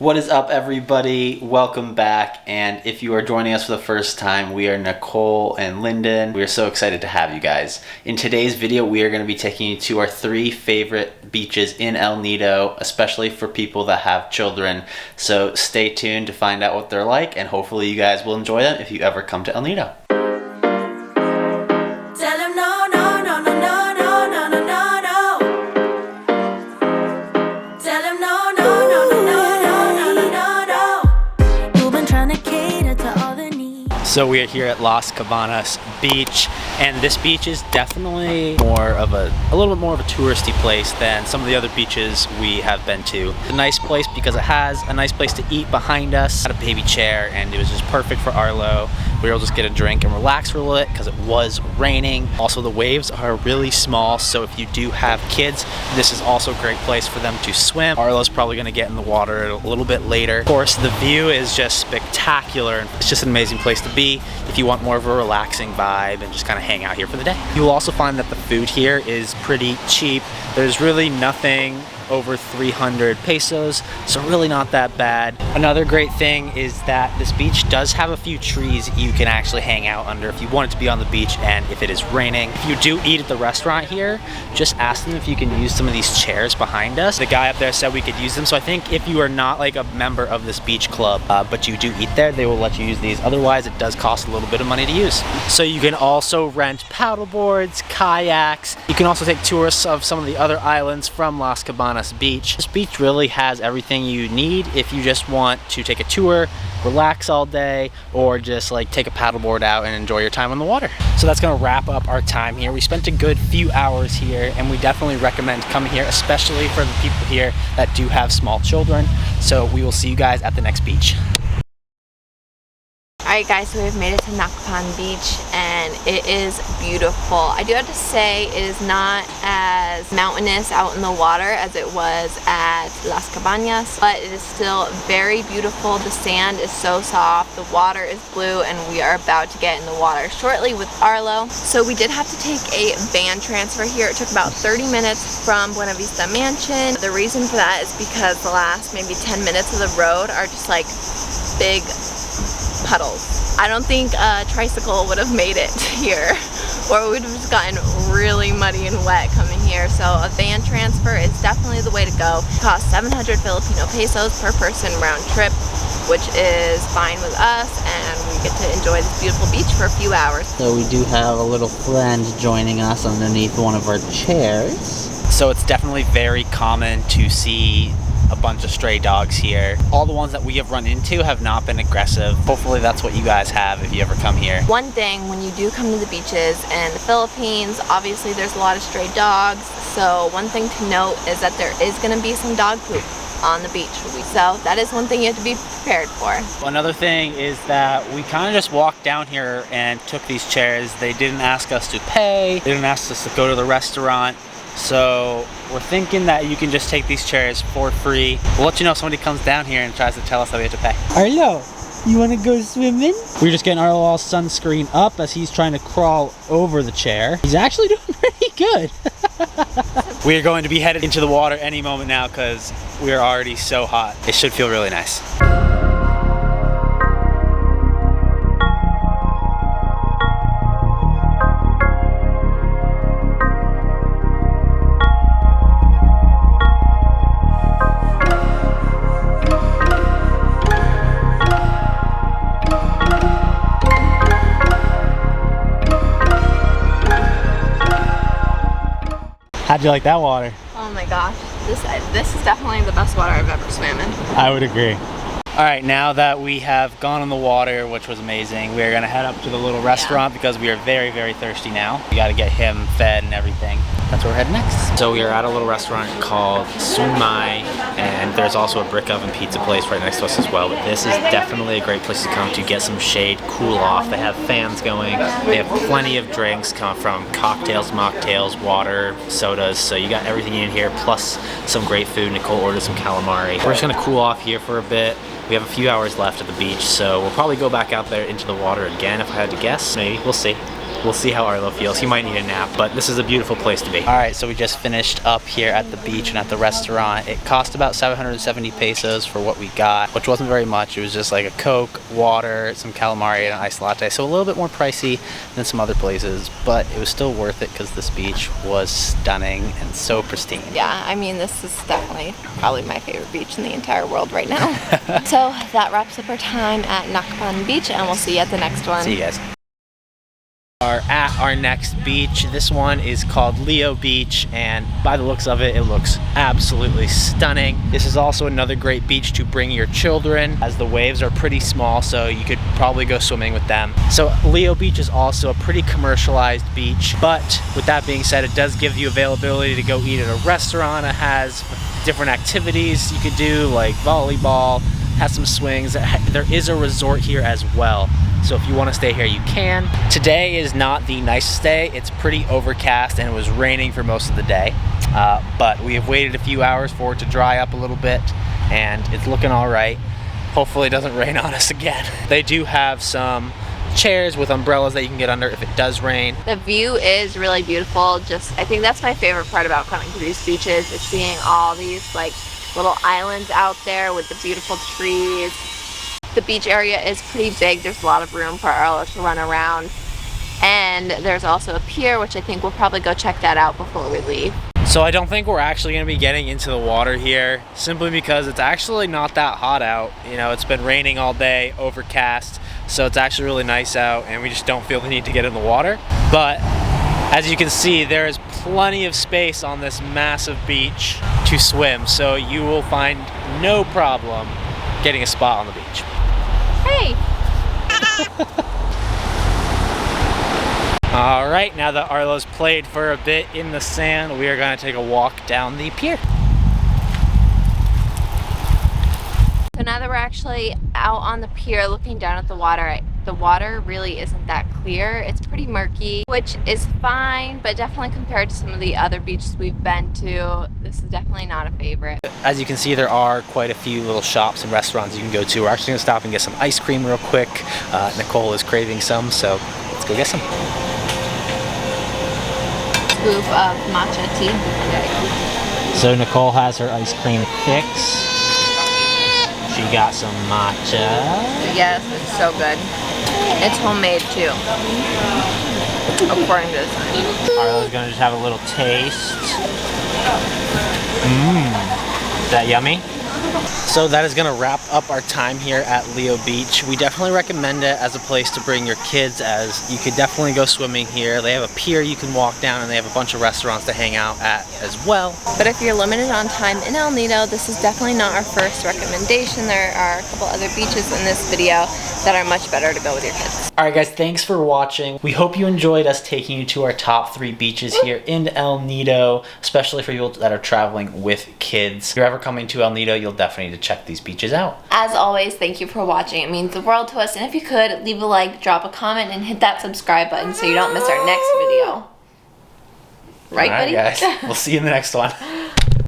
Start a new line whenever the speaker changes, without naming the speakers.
What is up, everybody? Welcome back. And if you are joining us for the first time, we are Nicole and Lyndon. We are so excited to have you guys. In today's video, we are going to be taking you to our 3 favorite beaches in El Nido, especially for people that have children. So stay tuned to find out what they're like, and hopefully you guys will enjoy them if you ever come to El Nido. So we are here at Cabanas Beach, and this beach is definitely a little bit more of a touristy place than some of the other beaches we have been to. It's a nice place because it has a nice place to eat behind us. Had a baby chair, and it was just perfect for Arlo. We were able to just get a drink and relax for a little bit because it was raining. Also, the waves are really small, so if you do have kids, this is also a great place for them to swim. Arlo's probably going to get in the water a little bit later. Of course, the view is just spectacular. It's just an amazing place to be if you want more of a relaxing vibe and just kind of hang out here for the day. You will also find that the food here is pretty cheap. There's really nothing over 300 pesos, so really not that bad. Another great thing is that this beach does have a few trees you can actually hang out under if you want it to be on the beach and if it is raining. If you do eat at the restaurant here, just ask them if you can use some of these chairs behind us. The guy up there said we could use them, so I think if you are not like a member of this beach club, but you do eat there, they will let you use these. Otherwise, it does cost a little bit of money to use. So you can also rent paddle boards, kayaks. You can also take tours of some of the other islands from Las Cabanas Beach. This beach really has everything you need if you just want to take a tour, relax all day, or just like take a paddleboard out and enjoy your time on the water. So that's gonna wrap up our time here. We spent a good few hours here, and we definitely recommend coming here, especially for the people here that do have small children. So we will see you guys at the next beach.
Alright guys, so we've made it to Nagaton Beach and it is beautiful. I do have to say it is not as mountainous out in the water as it was at Las Cabanas, but it is still very beautiful. The sand is so soft, the water is blue, and we are about to get in the water shortly with Arlo. So we did have to take a van transfer here. It took about 30 minutes from Buena Vista Mansion. The reason for that is because the last maybe 10 minutes of the road are just like big puddles. I don't think a tricycle would have made it here, or we would have just gotten really muddy and wet coming here. So a van transfer is definitely the way to go. It costs 700 Filipino pesos per person round trip, which is fine with us, and we get to enjoy this beautiful beach for a few hours.
So we do have a little friend joining us underneath one of our chairs.
So it's definitely very common to see a bunch of stray dogs here. All the ones that we have run into have not been aggressive. Hopefully that's what you guys have if you ever come here.
One thing, when you do come to the beaches in the Philippines, obviously there's a lot of stray dogs. So one thing to note is that there is going to be some dog poop on the beach. So that is one thing you have to be prepared for.
Another thing is that we kind of just walked down here and took these chairs. They didn't ask us to pay. They didn't ask us to go to the restaurant. So we're thinking that you can just take these chairs for free. We'll let you know if somebody comes down here and tries to tell us that we have to pay.
Arlo, you want to go swimming?
We're just getting Arlo all sunscreen up as he's trying to crawl over the chair. He's actually doing pretty good. We are going to be headed into the water any moment now because we are already so hot. It should feel really nice. How'd you like that water?
Oh my gosh, this is definitely the best water I've ever swam in.
I would agree. All right, now that we have gone in the water, which was amazing, we are gonna head up to the little restaurant because we are very, very thirsty now. We gotta get him fed and everything. That's where we're heading next. So we are at a little restaurant called Sunmai, and there's also a brick oven pizza place right next to us as well. But this is definitely a great place to come to get some shade, cool off. They have fans going. They have plenty of drinks coming from cocktails, mocktails, water, sodas. So you got everything in here, plus some great food. Nicole ordered some calamari. We're just gonna cool off here for a bit. We have a few hours left at the beach, so we'll probably go back out there into the water again if I had to guess. Maybe, we'll see. We'll see how Arlo feels. He might need a nap, but this is a beautiful place to be. All right, so we just finished up here at the beach and at the restaurant. It cost about 770 pesos for what we got, which wasn't very much. It was just like a Coke, water, some calamari, and an iced latte. So a little bit more pricey than some other places, but it was still worth it because this beach was stunning and so pristine.
Yeah, I mean, this is definitely probably my favorite beach in the entire world right now. So that wraps up our time at Nagaton Beach, and we'll see you at the next one.
See you guys. Are at our next beach. This one is called Nido Beach, and by the looks of it, it looks absolutely stunning. This is also another great beach to bring your children, as the waves are pretty small, so you could probably go swimming with them. So Nido Beach is also a pretty commercialized beach, but with that being said, it does give you availability to go eat at a restaurant. It has different activities you could do, like volleyball, has some swings. There is a resort here as well, so if you want to stay here, you can. Today is not the nicest day. It's pretty overcast and it was raining for most of the day, but we have waited a few hours for it to dry up a little bit, and it's looking all right. Hopefully it doesn't rain on us again. They do have some chairs with umbrellas that you can get under if it does rain.
The view is really beautiful. I think that's my favorite part about coming to these beaches, is seeing all these like little islands out there with the beautiful trees. The beach area is pretty big. There's a lot of room for Arlo to run around. And there's also a pier, which I think we'll probably go check that out before we leave.
So I don't think we're actually going to be getting into the water here, simply because it's actually not that hot out. You know, it's been raining all day, overcast, so it's actually really nice out, and we just don't feel the need to get in the water. But as you can see, there is plenty of space on this massive beach to swim, so you will find no problem getting a spot on the beach.
Hey!
All right, now that Arlo's played for a bit in the sand, we are going to take a walk down the pier.
So now that we're actually out on the pier looking down at the water really isn't that clear. It's pretty murky, which is fine, but definitely compared to some of the other beaches we've been to, this is definitely not a favorite.
As you can see, there are quite a few little shops and restaurants you can go to. We're actually going to stop and get some ice cream real quick. Nicole is craving some, so let's go get some.
Scoop of matcha tea.
So Nicole has her ice cream fix. She got some matcha.
Yes, it's so good. It's homemade too, according to the sign.
Arlo's gonna just have a little taste. Is that yummy? So that is gonna wrap up our time here at Nido Beach. We definitely recommend it as a place to bring your kids, as you could definitely go swimming here. They have a pier you can walk down, and they have a bunch of restaurants to hang out at as well.
But if you're limited on time in El Nido, this is definitely not our first recommendation. There are a couple other beaches in this video that are much better to go with your kids.
Alright guys, thanks for watching. We hope you enjoyed us taking you to our top 3 beaches here in El Nido, especially for people that are traveling with kids. If you're ever coming to El Nido, you'll definitely need to check these beaches out.
As always, thank you for watching. It means the world to us. And if you could, leave a like, drop a comment, and hit that subscribe button so you don't miss our next video. Right, buddy?
Alright guys, we'll see you in the next one.